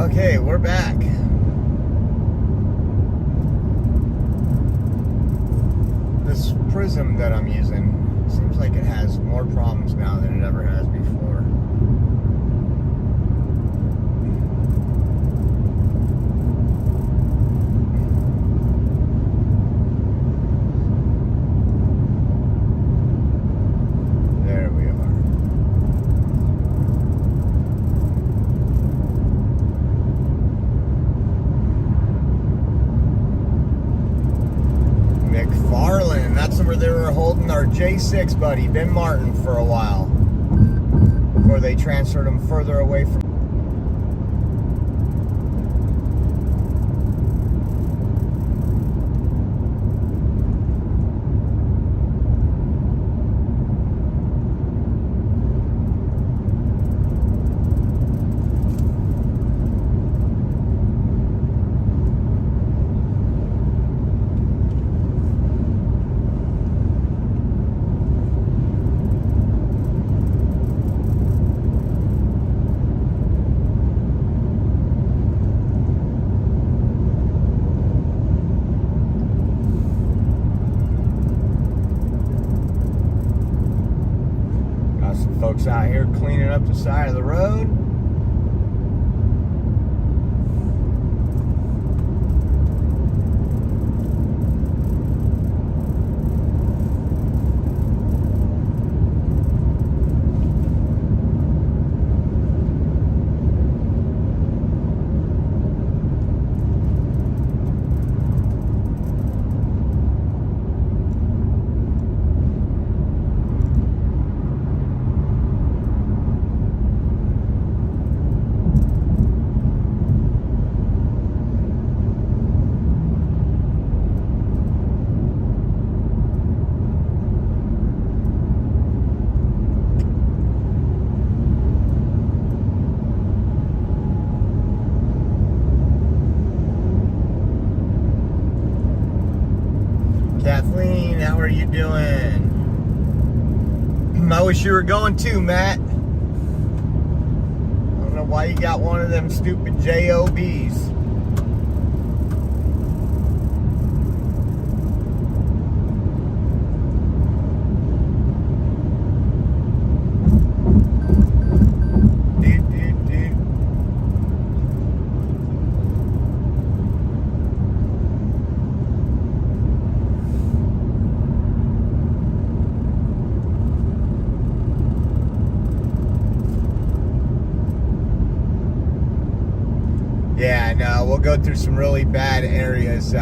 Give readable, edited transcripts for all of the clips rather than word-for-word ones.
Okay, we're back. This prism that I'm using seems like it has more problems now than it ever has before. There we are. McFarland, that's where they were holding our J6 buddy, Ben Martin, for a while. Before they transferred him further away from... Some folks out here cleaning up the side of the road. Kathleen, how are you doing? I wish you were going too, Matt. I don't know why you got one of them stupid JOBs. Yeah, no, we'll go through some really bad areas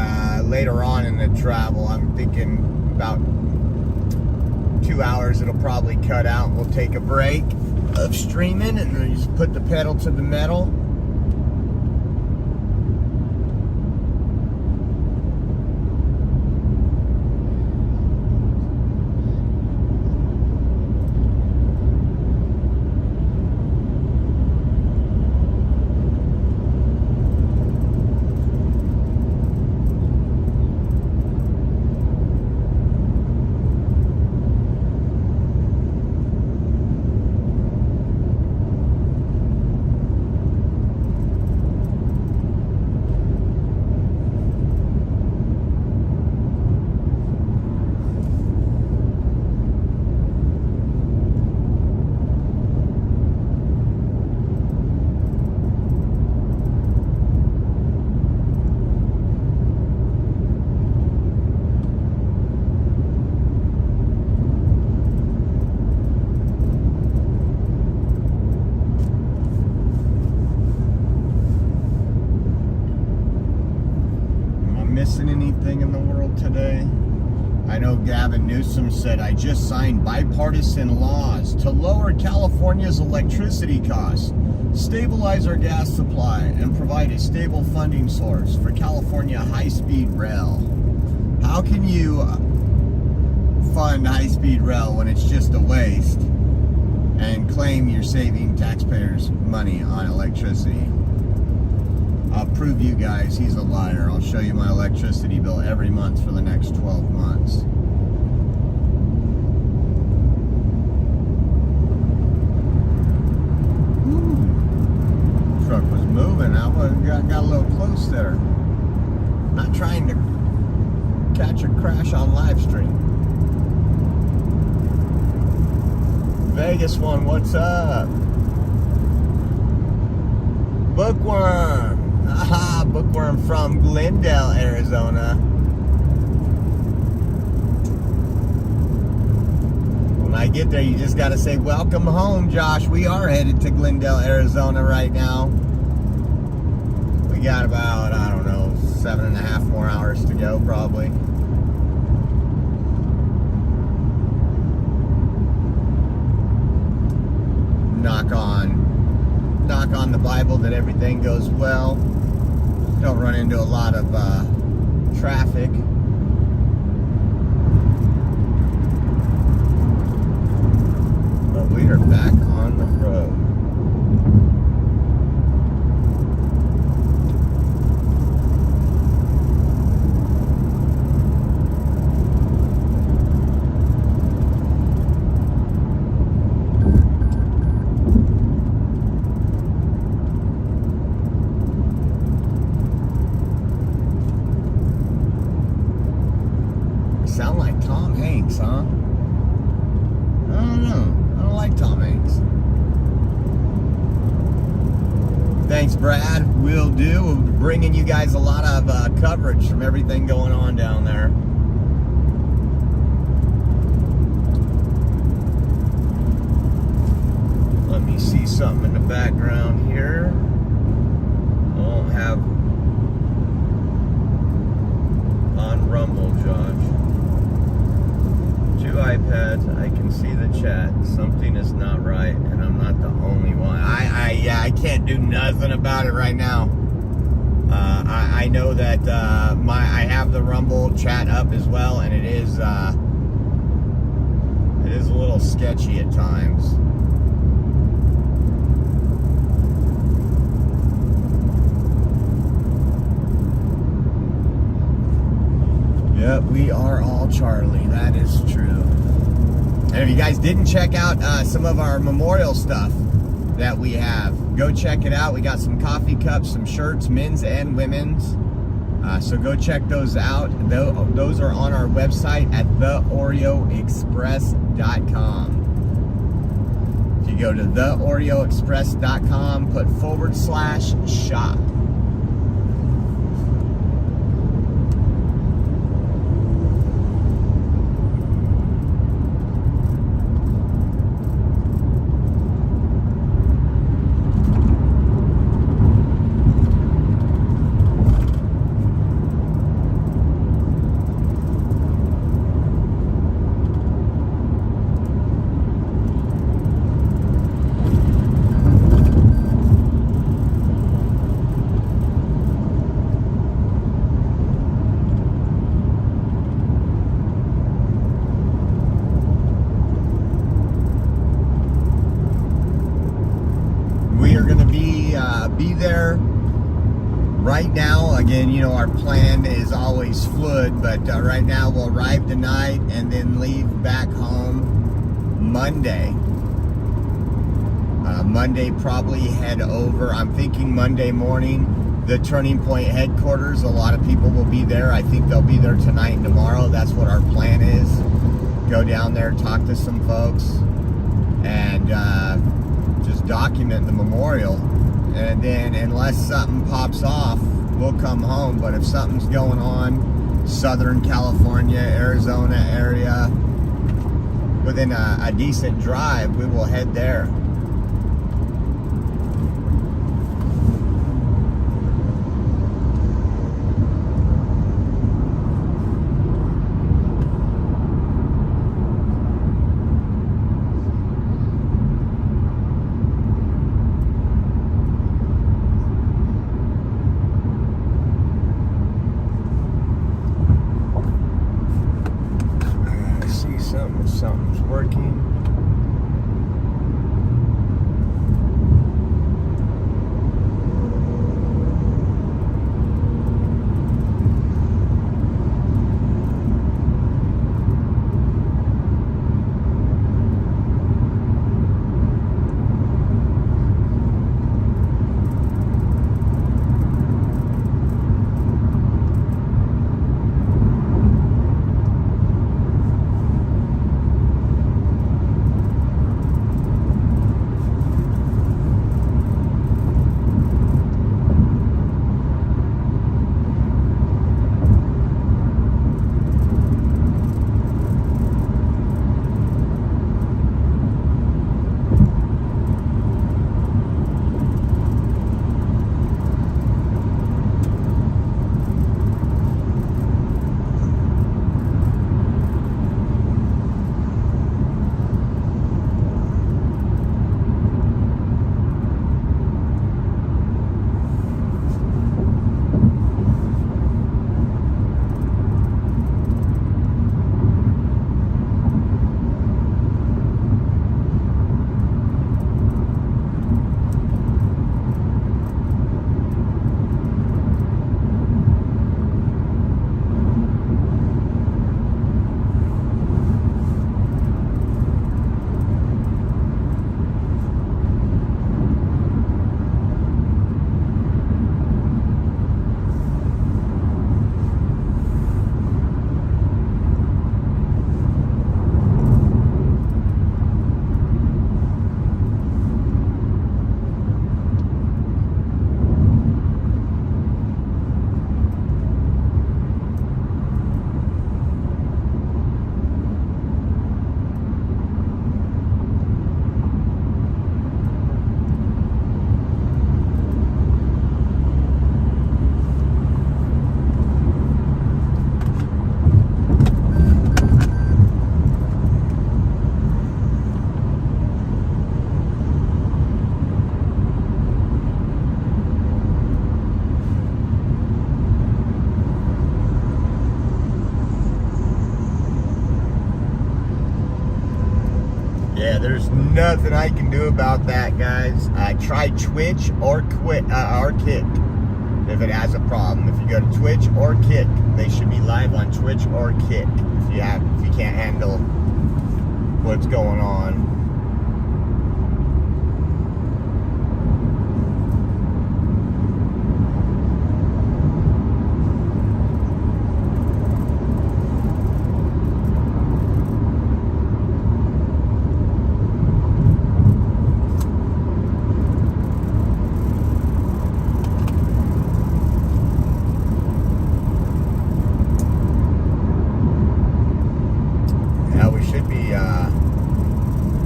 later on in the travel. I'm thinking about 2 hours it'll probably cut out. We'll take a break of streaming and then just put the pedal to the metal. Missing anything in the world today? I know Gavin Newsom said, I just signed bipartisan laws to lower California's electricity costs, stabilize our gas supply, and provide a stable funding source for California high-speed rail. How can you fund high-speed rail when it's just a waste and claim you're saving taxpayers money on electricity? I'll prove you guys he's a liar. I'll show you my electricity bill every month for the next 12 months. Ooh. Truck was moving, huh? now, but got a little close there. Not trying to catch a crash on live stream. Vegas one, what's up? Bookworm. Aha, Bookworm from Glendale, Arizona. When I get there, you just got to say, welcome home, Josh. We are headed to Glendale, Arizona right now. We got about, I don't know, 7.5 more hours to go, probably. Knock on the Bible that everything goes well. Don't run into a lot of traffic. But we are back on the road. Sound like Tom Hanks, huh? I don't know. I don't like Tom Hanks. Thanks, Brad. Will do. We're bringing you guys a lot of coverage from everything going on down there. Let me see something in the background here. I won't have on Rumble, Josh. 2 iPads, I can see the chat. Something is not right, and I'm not the only one. I can't do nothing about it right now. I know that I have the Rumble chat up as well, and it is a little sketchy at times. Yep, we are all Charlie. That is true. And if you guys didn't check out some of our memorial stuff that we have, go check it out. We got some coffee cups, some shirts, men's and women's. So go check those out. Those are on our website at theoreoexpress.com. If you go to theoreoexpress.com, put /shop. Be there right now. Again, you know, our plan is always fluid, but right now we'll arrive tonight and then leave back home Monday. Monday, probably head over. I'm thinking Monday morning, the Turning Point headquarters. A lot of people will be there. I think they'll be there tonight and tomorrow. That's what our plan is. Go down there, talk to some folks, and just document the memorial. And then, unless something pops off, we'll come home. But if something's going on, Southern California, Arizona area, within a decent drive, we will head there. Something's working. nothing I can do about that, guys. Try Twitch or Kick if it has a problem. If you go to Twitch or Kick, they should be live on Twitch or Kick if you can't handle what's going on.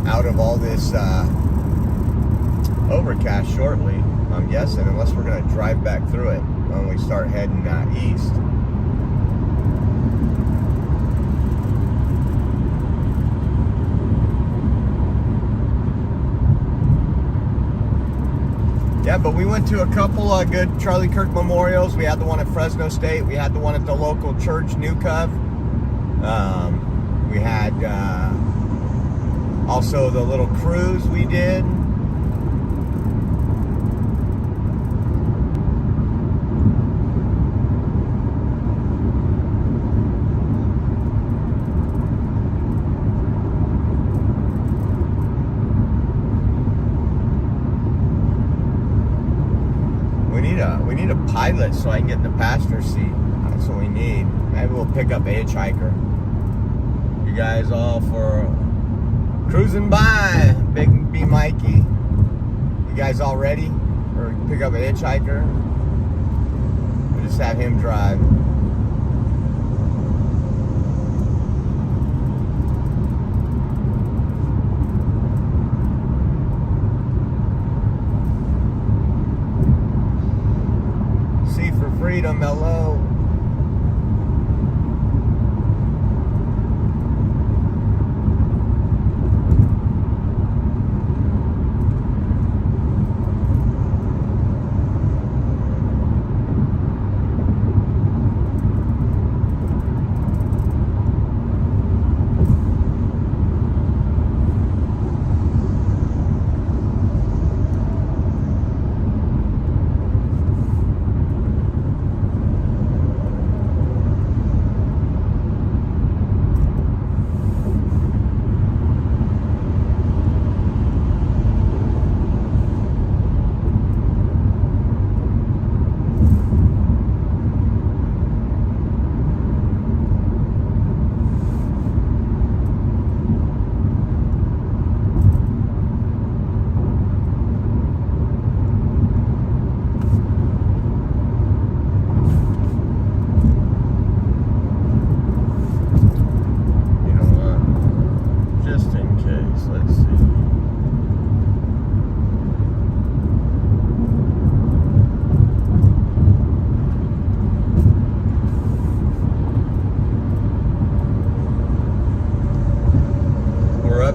Out of all this overcast shortly, I'm guessing, unless we're going to drive back through it when we start heading east. Yeah, but we went to a couple of good Charlie Kirk memorials. We had the one at Fresno State. We had the one at the local church, New Cove. We had also the little cruise we did. We need a pilot so I can get in the passenger seat. That's what we need. Maybe we'll pick up a hitchhiker. You guys all for cruising by, Big B Mikey. You guys all ready? Or pick up a hitchhiker? Or just have him drive? C for freedom, hello.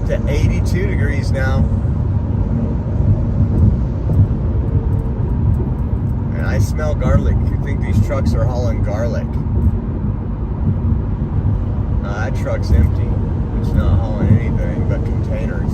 To 82 degrees now. And I smell garlic. You think these trucks are hauling garlic? No, that truck's empty. It's not hauling anything but containers.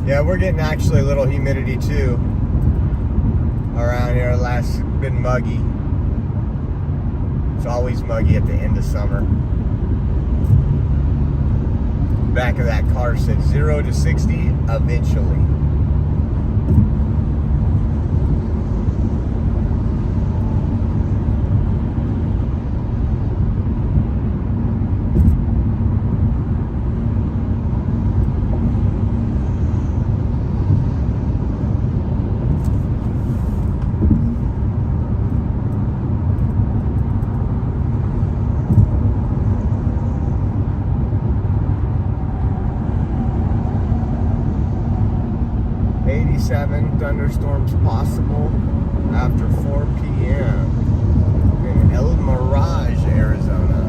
Yeah, we're getting actually a little humidity too around here. Last been muggy. It's always muggy at the end of summer. Back of that car said 0 to 60 eventually. 87 thunderstorms possible after 4 p.m. in El Mirage, Arizona.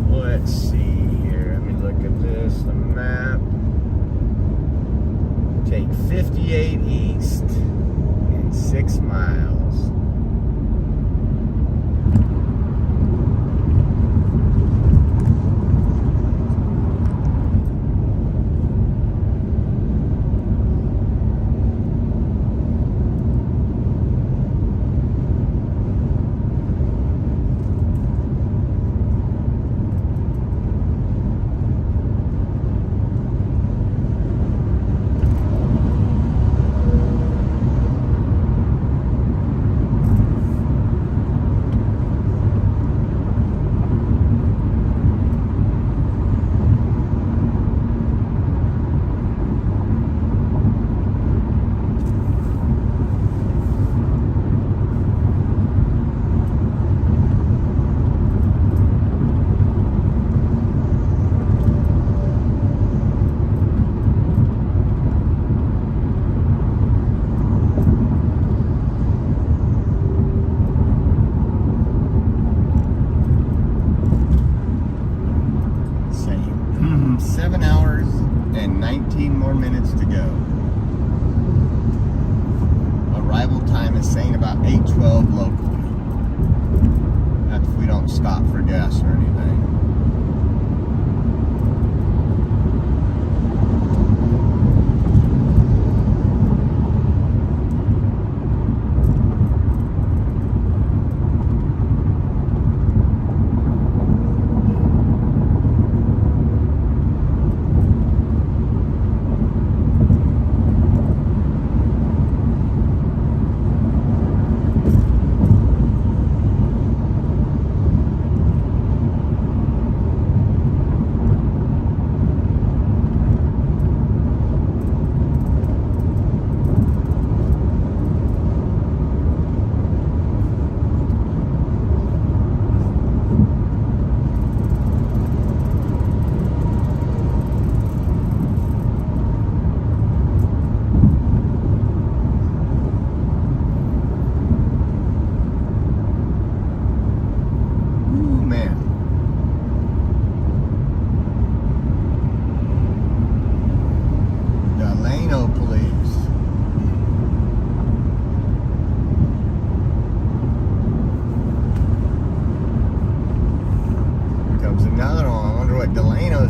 Let's see here. Let me look at this. The map. Take 58 east and 6 miles. Same. 7 hours and 19 more minutes to go. Arrival time is saying about 8:12 locally. That's if we don't stop for gas or anything.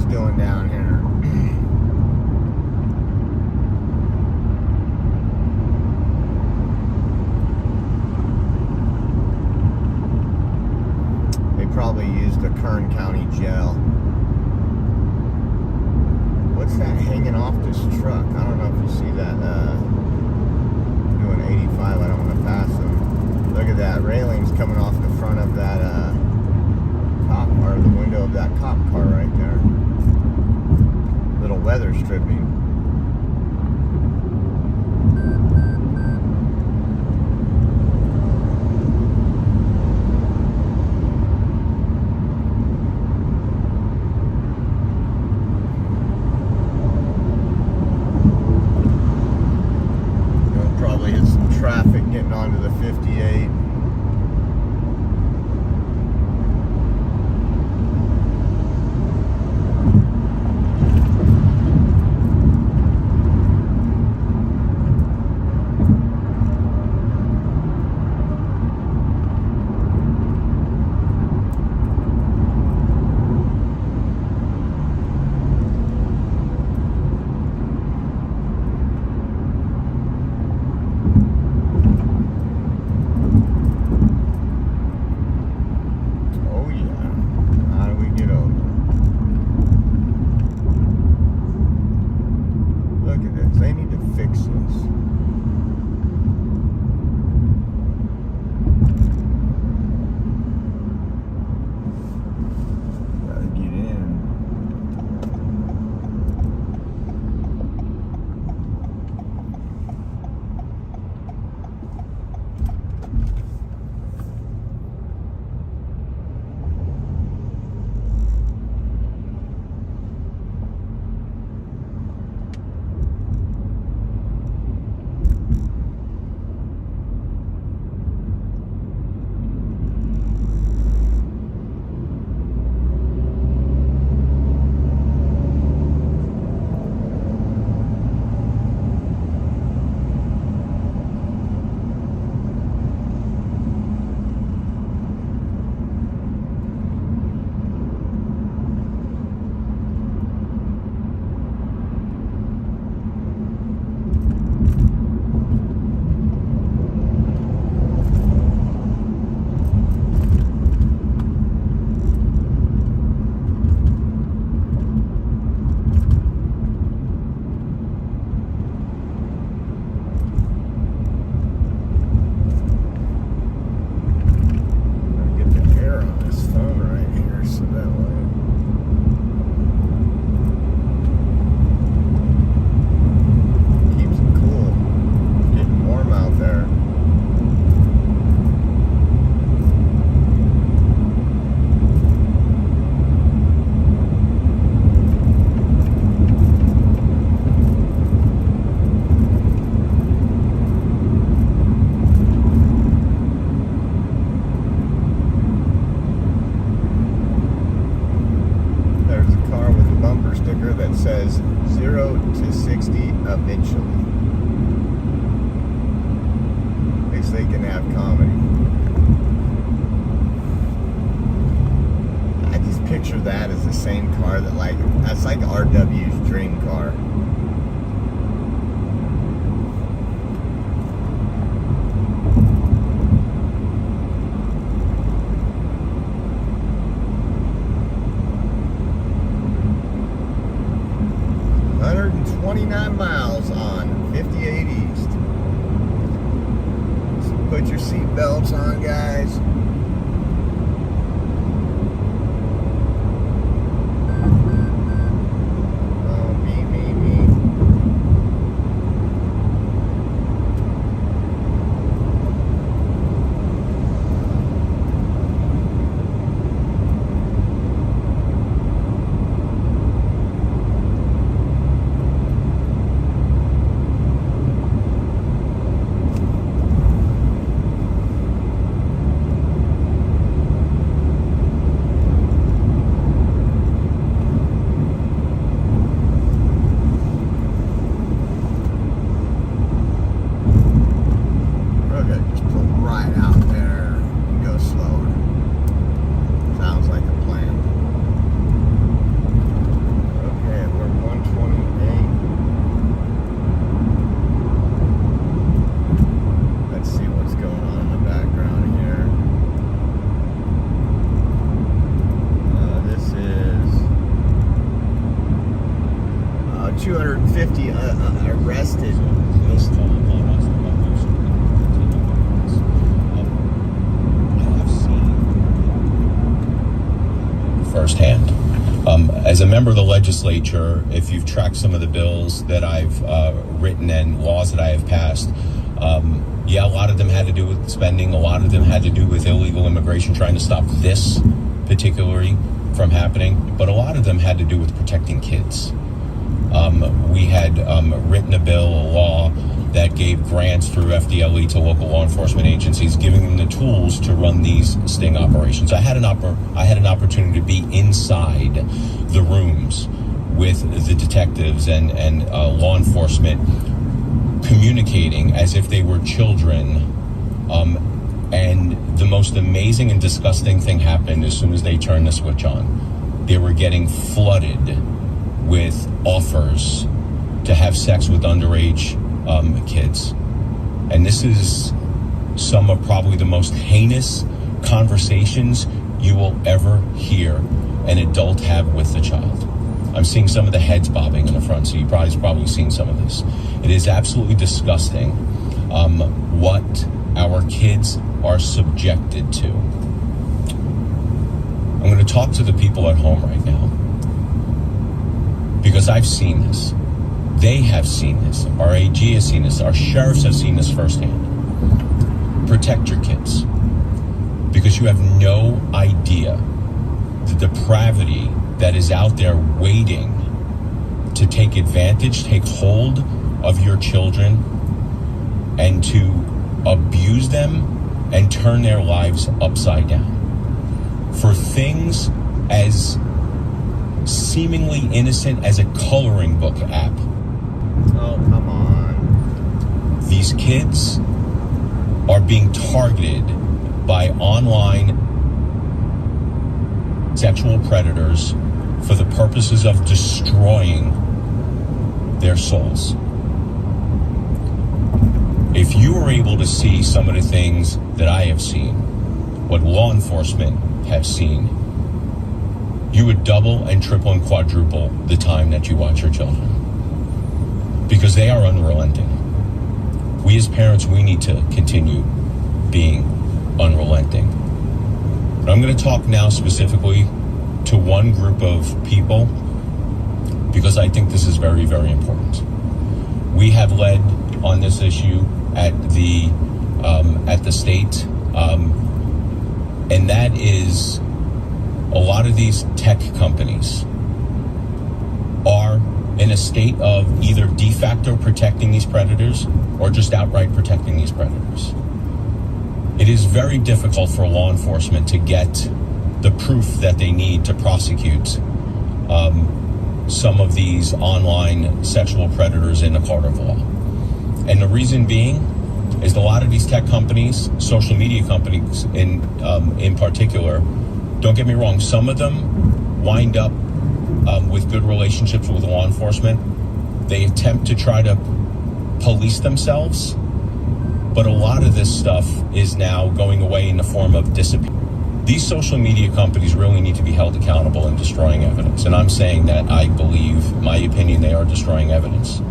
Doing down here. They probably used a Kern County jail. What's that this truck. I don't know if you see that. Doing 85. I don't want to pass them. Look at that. Railings coming off the front of that cop, or the window of that cop car right there. Little weather stripping. Traffic getting onto the 58. They need to fix this. Gotta get in. That says 0 to 60 eventually. At least they can have comedy. I just picture that as the same car that's like RW's dream car. Miles on 58 East. So put your seat belts on, guys. Oh, me. 250 arrested. Firsthand. As a member of the legislature, if you've tracked some of the bills that I've written and laws that I have passed, yeah, a lot of them had to do with spending. A lot of them had to do with illegal immigration, trying to stop this particularly from happening. But a lot of them had to do with protecting kids. We had written a bill, a law, that gave grants through FDLE to local law enforcement agencies, giving them the tools to run these sting operations. I had an opportunity to be inside the rooms with the detectives and law enforcement, communicating as if they were children. And the most amazing and disgusting thing happened as soon as they turned the switch on. They were getting flooded with offers to have sex with underage kids. And this is some of probably the most heinous conversations you will ever hear an adult have with a child. I'm seeing some of the heads bobbing in the front, so you've probably seen some of this. It is absolutely disgusting what our kids are subjected to. I'm going to talk to the people at home right now, because I've seen this. They have seen this. Our AG has seen this. Our sheriffs have seen this firsthand. Protect your kids, because you have no idea the depravity that is out there waiting to take advantage, take hold of your children, and to abuse them and turn their lives upside down for things as seemingly innocent as a coloring book app. Oh, come on. These kids are being targeted by online sexual predators for the purposes of destroying their souls. If you were able to see some of the things that I have seen, what law enforcement have seen, you would double and triple and quadruple the time that you watch your children, because they are unrelenting. We as parents, we need to continue being unrelenting. But I'm going to talk now specifically to one group of people, because I think this is very, very important. We have led on this issue at the state, and that is a lot of these tech companies are in a state of either de facto protecting these predators or just outright protecting these predators. It is very difficult for law enforcement to get the proof that they need to prosecute some of these online sexual predators in a court of law. And the reason being is a lot of these tech companies, social media companies in particular, don't get me wrong, some of them wind up with good relationships with law enforcement. They attempt to try to police themselves, but a lot of this stuff is now going away in the form of disappearance. These social media companies really need to be held accountable in destroying evidence. And I'm saying that I believe, my opinion, they are destroying evidence.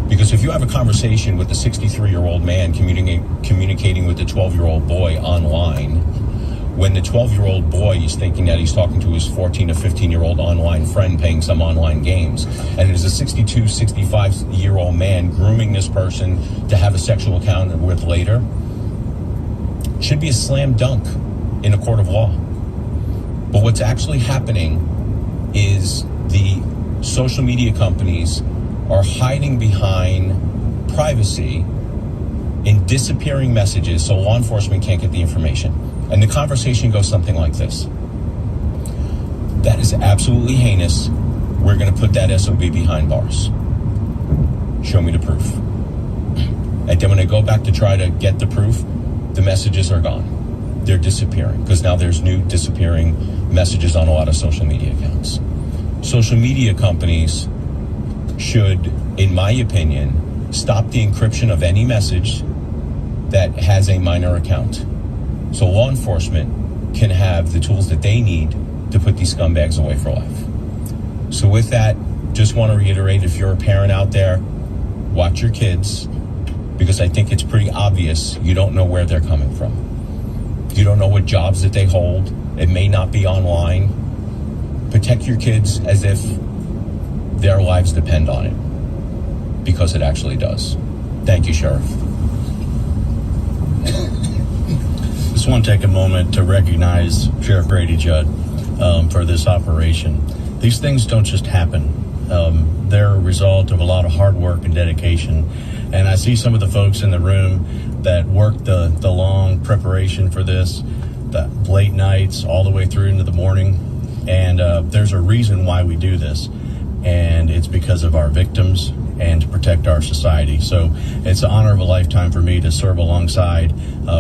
Because if you have a conversation with a 63-year-old man communicating with a 12-year-old boy online, when the 12-year-old boy is thinking that he's talking to his 14 to 15-year-old online friend playing some online games, and it is a 62, 65-year-old man grooming this person to have a sexual encounter with later, it should be a slam dunk in a court of law. But what's actually happening is the social media companies are hiding behind privacy in disappearing messages so law enforcement can't get the information. And the conversation goes something like this: that is absolutely heinous. We're going to put that SOB behind bars. Show me the proof. And then when I go back to try to get the proof, the messages are gone. They're disappearing, because now there's new disappearing messages on a lot of social media accounts. Social media companies should, in my opinion, stop the encryption of any message that has a minor account, so law enforcement can have the tools that they need to put these scumbags away for life. So with that, just want to reiterate, if you're a parent out there, watch your kids, because I think it's pretty obvious you don't know where they're coming from. You don't know what jobs that they hold. It may not be online. Protect your kids as if their lives depend on it, because it actually does. Thank you, Sheriff. Just want to take a moment to recognize Sheriff Grady Judd for this operation. These things don't just happen. They're a result of a lot of hard work and dedication. And I see some of the folks in the room that worked the long preparation for this, the late nights all the way through into the morning. And there's a reason why we do this. And it's because of our victims and to protect our society. So it's an honor of a lifetime for me to serve alongside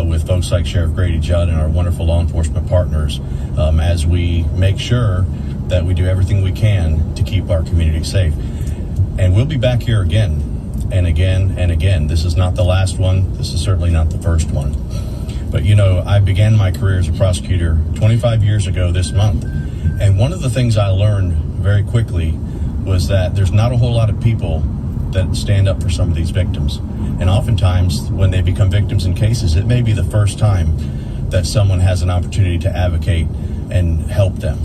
with folks like Sheriff Grady Judd and our wonderful law enforcement partners as we make sure that we do everything we can to keep our community safe. And we'll be back here again and again and again. This is not the last one. This is certainly not the first one. But you know, I began my career as a prosecutor 25 years ago this month. And one of the things I learned very quickly was that there's not a whole lot of people that stand up for some of these victims. And oftentimes when they become victims in cases, it may be the first time that someone has an opportunity to advocate and help them.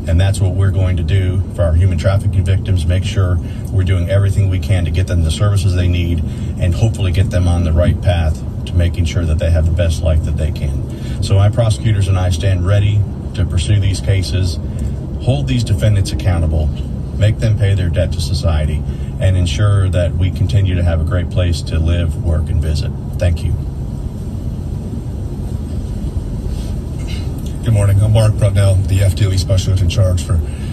And that's what we're going to do for our human trafficking victims, make sure we're doing everything we can to get them the services they need and hopefully get them on the right path to making sure that they have the best life that they can. So my prosecutors and I stand ready to pursue these cases, hold these defendants accountable, make them pay their debt to society, and ensure that we continue to have a great place to live, work, and visit. Thank you. Good morning. I'm Mark Brutnell, the FDLE Specialist in charge for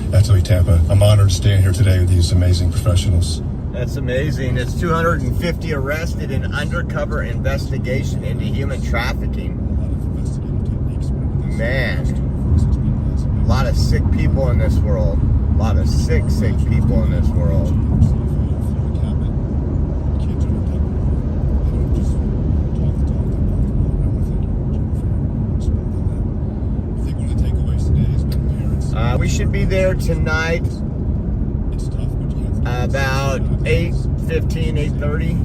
FDLE Tampa. I'm honored to stand here today with these amazing professionals. That's amazing. It's 250 arrested in undercover investigation into human trafficking. Man, a lot of sick people in this world. A lot of sick people in this world. We should be there tonight about 8:15, 8:30.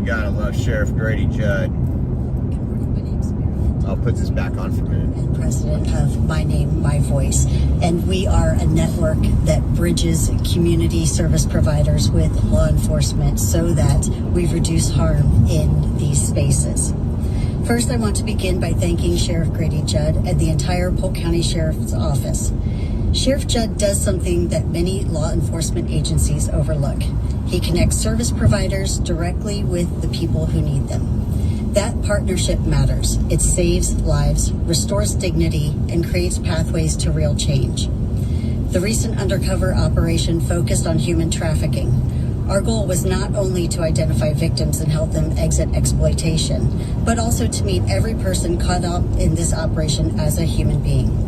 Gotta love Sheriff Grady Judd. I'll put this back on for a minute. And president of My Name, My Voice. And we are a network that bridges community service providers with law enforcement so that we reduce harm in these spaces. First, I want to begin by thanking Sheriff Grady Judd and the entire Polk County Sheriff's Office. Sheriff Judd does something that many law enforcement agencies overlook. He connects service providers directly with the people who need them. That partnership matters. It saves lives, restores dignity, and creates pathways to real change. The recent undercover operation focused on human trafficking. Our goal was not only to identify victims and help them exit exploitation, but also to meet every person caught up in this operation as a human being.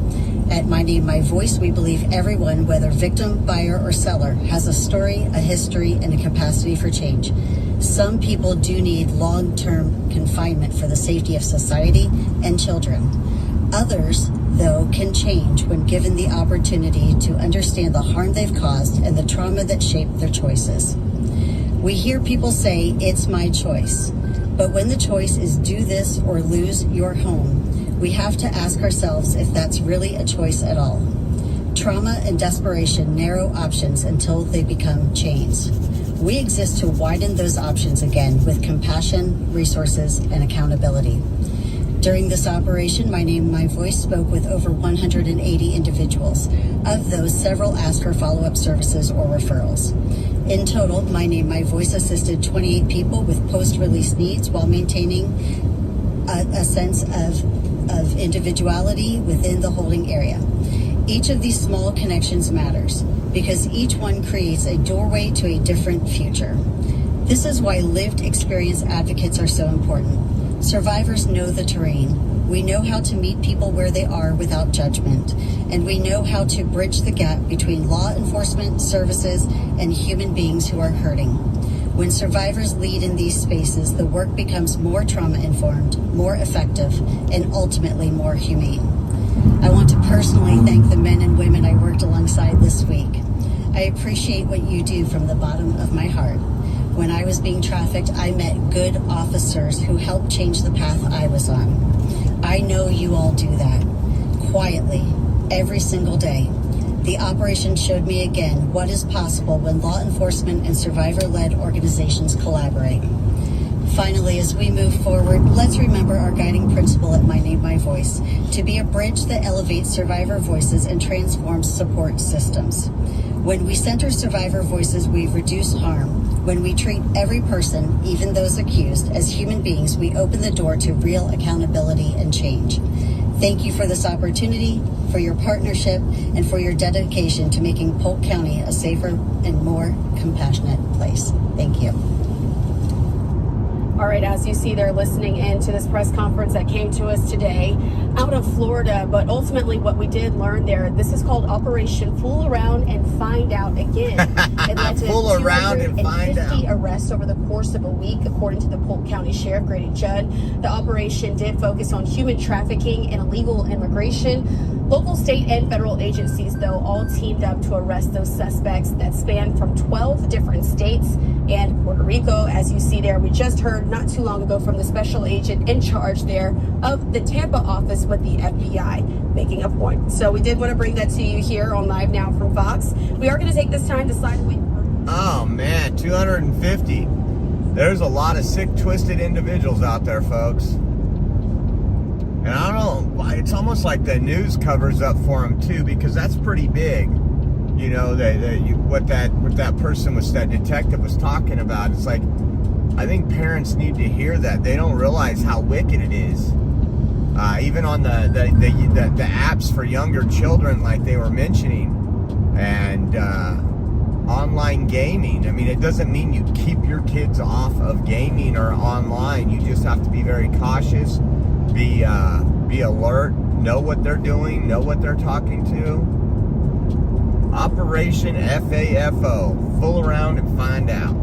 At My Name, My Voice, we believe everyone, whether victim, buyer, or seller, has a story, a history, and a capacity for change. Some people do need long-term confinement for the safety of society and children. Others, though, can change when given the opportunity to understand the harm they've caused and the trauma that shaped their choices. We hear people say, "It's my choice." But when the choice is do this or lose your home, we have to ask ourselves if that's really a choice at all. Trauma and desperation narrow options until they become chains. We exist to widen those options again with compassion, resources, and accountability. During this operation, My Name, My Voice spoke with over 180 individuals. Of those, several asked for follow-up services or referrals. In total, My Name, My Voice assisted 28 people with post-release needs while maintaining a sense of individuality within the holding area. Each of these small connections matters because each one creates a doorway to a different future. This is why lived experience advocates are so important. Survivors know the terrain. We know how to meet people where they are without judgment, and we know how to bridge the gap between law enforcement services and human beings who are hurting. When survivors lead in these spaces, the work becomes more trauma-informed, more effective, and ultimately more humane. I want to personally thank the men and women I worked alongside this week. I appreciate what you do from the bottom of my heart. When I was being trafficked, I met good officers who helped change the path I was on. I know you all do that, quietly, every single day. The operation showed me again what is possible when law enforcement and survivor-led organizations collaborate. Finally, as we move forward, let's remember our guiding principle at My Name, My Voice, to be a bridge that elevates survivor voices and transforms support systems. When we center survivor voices, we reduce harm. When we treat every person, even those accused, as human beings, we open the door to real accountability and change. Thank you for this opportunity, for your partnership, and for your dedication to making Polk County a safer and more compassionate place. Thank you. All right, as you see, they're listening in to this press conference that came to us today out of Florida. But ultimately, what we did learn there, this is called Operation Fool Around and Find Out Again. It led to Fool around and find 250 out. arrests over the course of a week, according to the Polk County Sheriff Grady Judd. The operation did focus on human trafficking and illegal immigration. Local, state, and federal agencies, though, all teamed up to arrest those suspects that span from 12 different states and Puerto Rico. As you see there, we just heard not too long ago from the special agent in charge there of the Tampa office with the FBI making a point. So we did want to bring that to you here on Live Now from Fox. We are going to take this time to slide away. Oh man, 250. There's a lot of sick, twisted individuals out there, folks. And I don't know, it's almost like the news covers up for them too, because that's pretty big. You know, what that person was, that detective was talking about. It's like, I think parents need to hear that. They don't realize how wicked it is. Even on the apps for younger children, like they were mentioning, and online gaming. I mean, it doesn't mean you keep your kids off of gaming or online. You just have to be very cautious, be alert, know what they're doing, know what they're talking to. Operation FAFO, fool around and find out.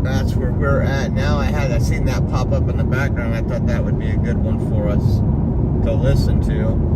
That's where we're at now. I seen that pop up in the background. I thought that would be a good one for us to listen to.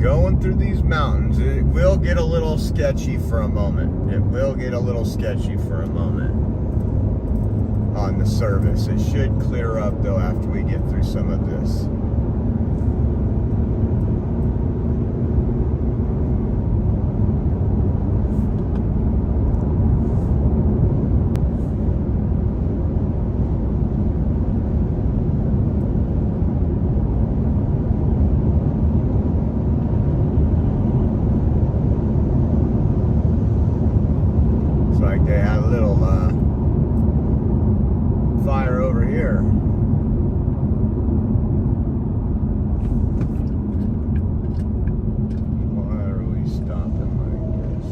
Going through these mountains, it will get a little sketchy for a moment. It will get a little sketchy for a moment on the service. It should clear up though after we get through some of this. like they had a little fire over here. Why are we stopping like this?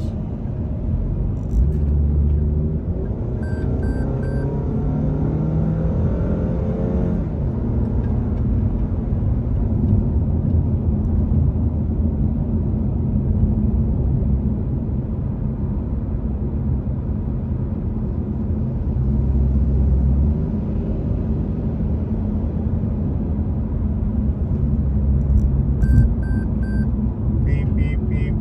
Beep, beep, beep.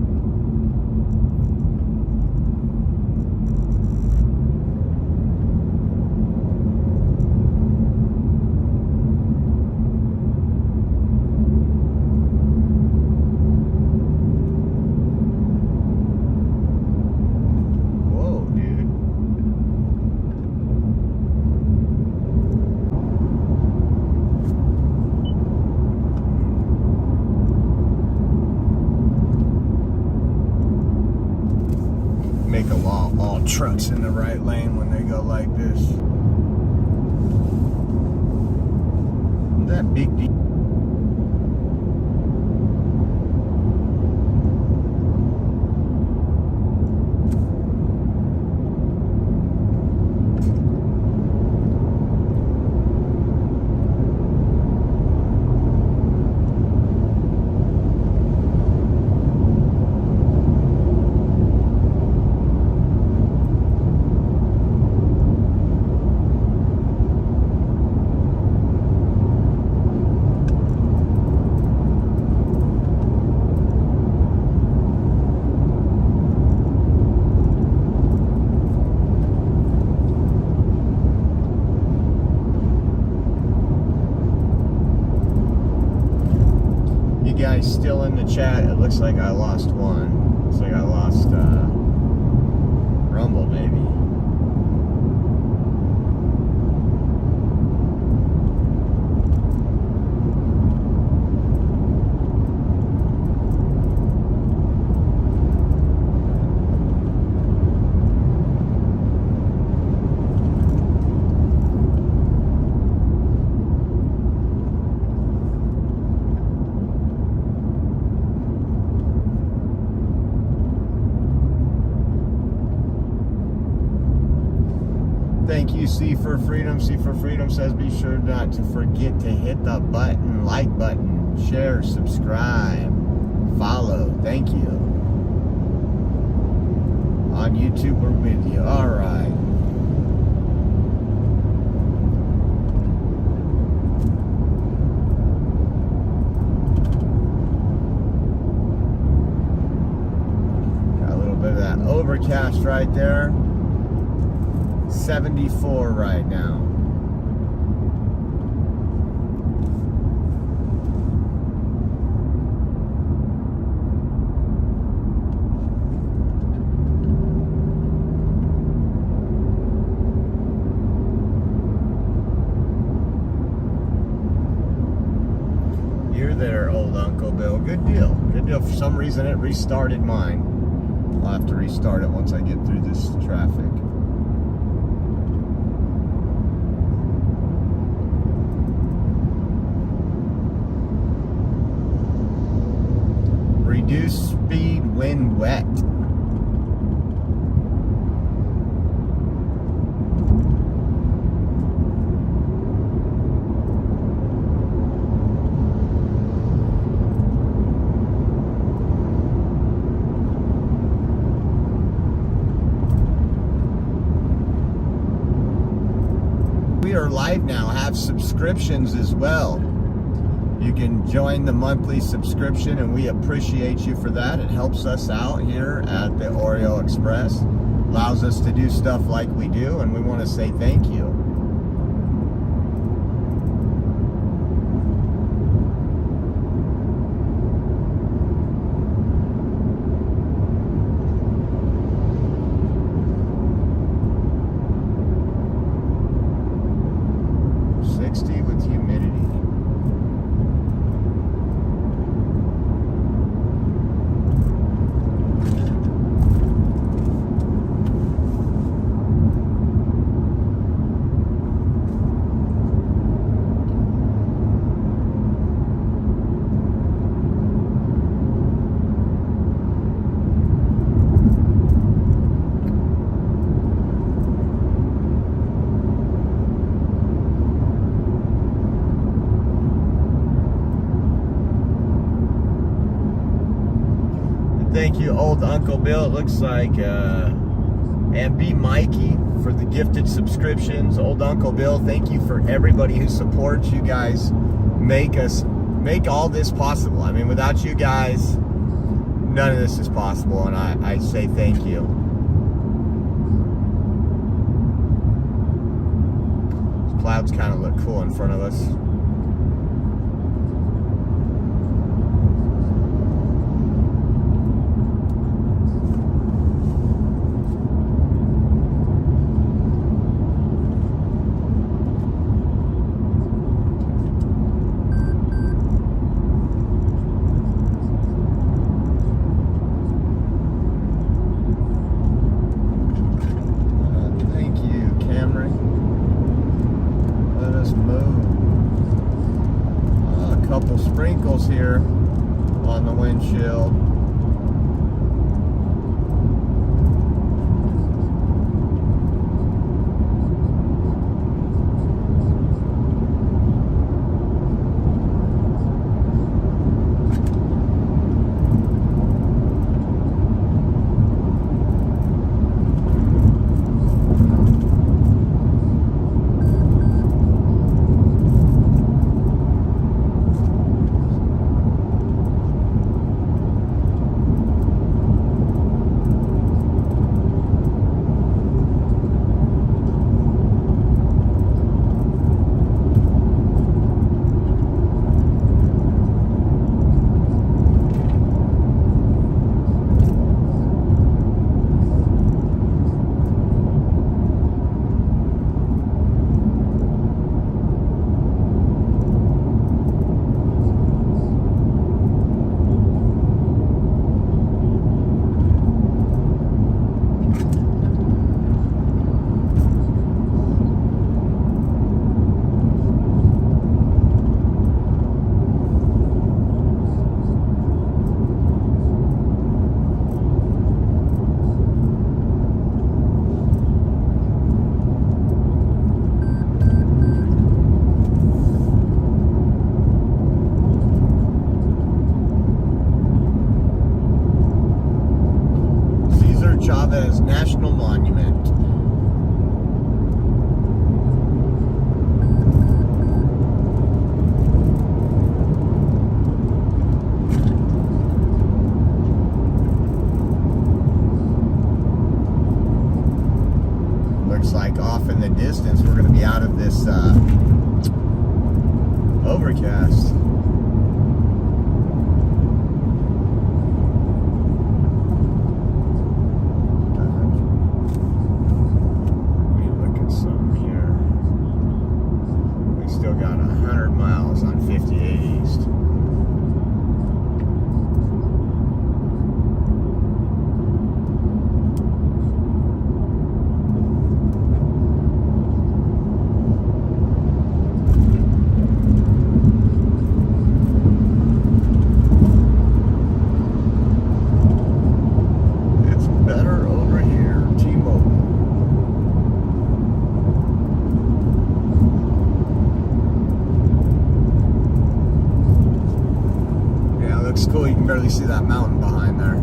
Whoa, dude. Make a law all trucks in the right lane when they go like this. That big deal. You guys still in the chat? It looks like I lost one. Looks like I lost Rumble maybe. Thank you, C for Freedom. C for Freedom says be sure not to forget to hit the like button, share, subscribe, follow. Thank you. On YouTube, we're with you. All right. Got a little bit of that overcast right there. 74 right now. You're there, old Uncle Bill. Good deal. Good deal. For some reason, it restarted mine. I'll have to restart it once I get through this traffic. Reduce speed when wet. We are live now, have subscriptions as well. You can join the monthly subscription, and we appreciate you for that. It helps us out here at the Oreo Express. Allows us to do stuff like we do, and we want to say thank you. With humidity. Thank you, old Uncle Bill. It looks like, and B Mikey for the gifted subscriptions. Old Uncle Bill, thank you for everybody who supports. You guys make all this possible. I mean, without you guys, none of this is possible, and I say thank you. These clouds kind of look cool in front of us. Couple sprinkles here on the windshield. Chavez National Monument. Looks like off in the distance we're going to be out of this overcast. Still got 100 miles on 58 East. It's better over here, T-Mobile. Looks cool. You can barely see that mountain behind there.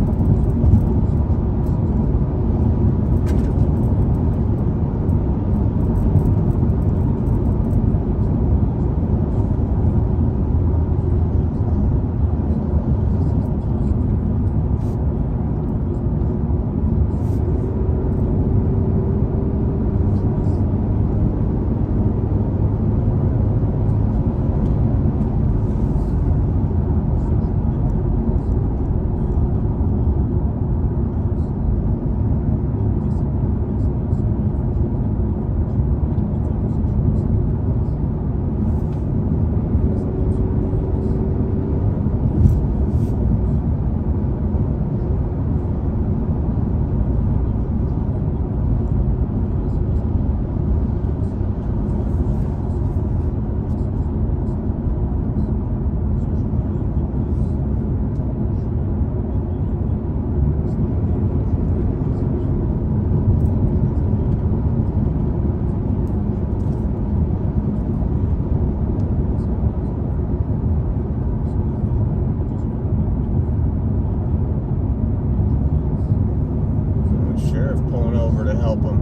over to help them.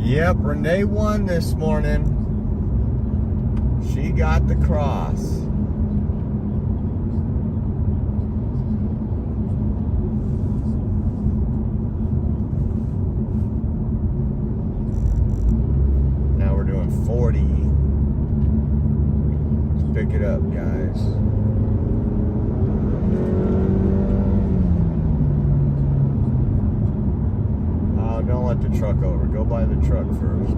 Yep, Renee won this morning. She got the cross. Now we're doing 40. Let's pick it up, guys. Don't let the truck over. Go by the truck first.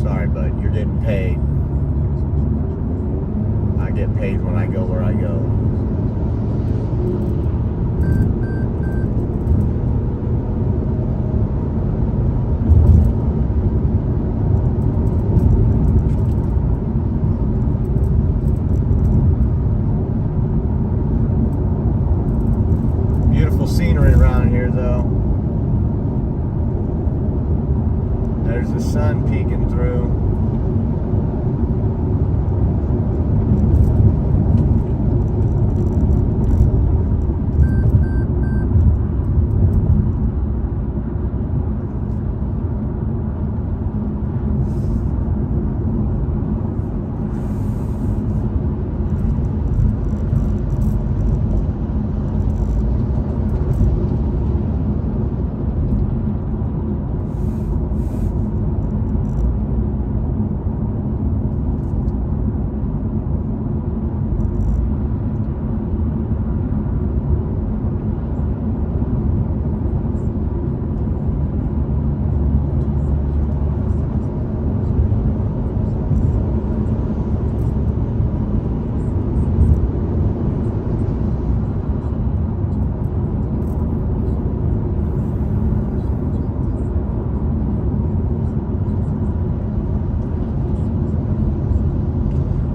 Sorry, bud. You're getting paid. I get paid when I go where I go. Scenery around here, though. There's the sun peeking through.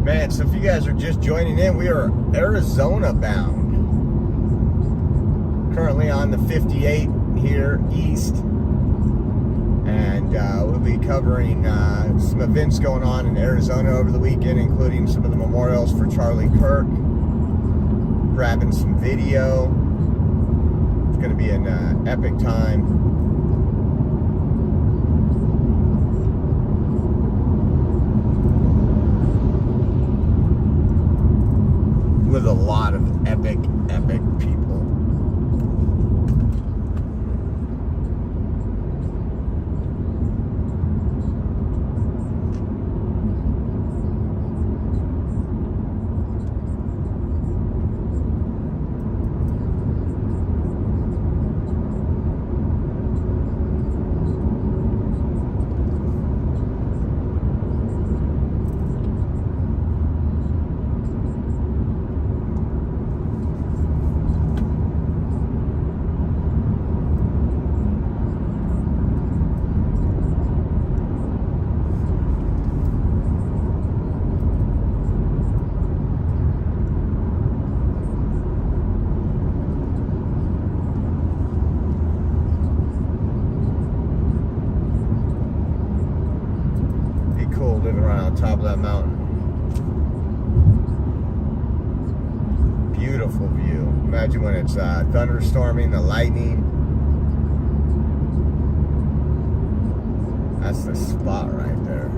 Man, so if you guys are just joining in, we are Arizona bound. Currently on the 58 here east. And we'll be covering some events going on in Arizona over the weekend, including some of the memorials for Charlie Kirk. Grabbing some video. It's going to be an epic time. With a lot of epic people. Living right on top of that mountain. Beautiful view. Imagine when it's thunderstorming, the lightning. That's the spot right there.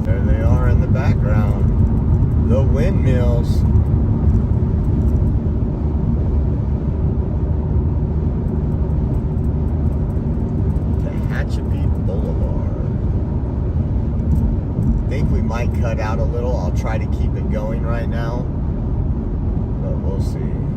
There they are in the background, the windmills. Tehachapi Boulevard. Think we might cut out a little. I'll try to keep it going right now, but we'll see.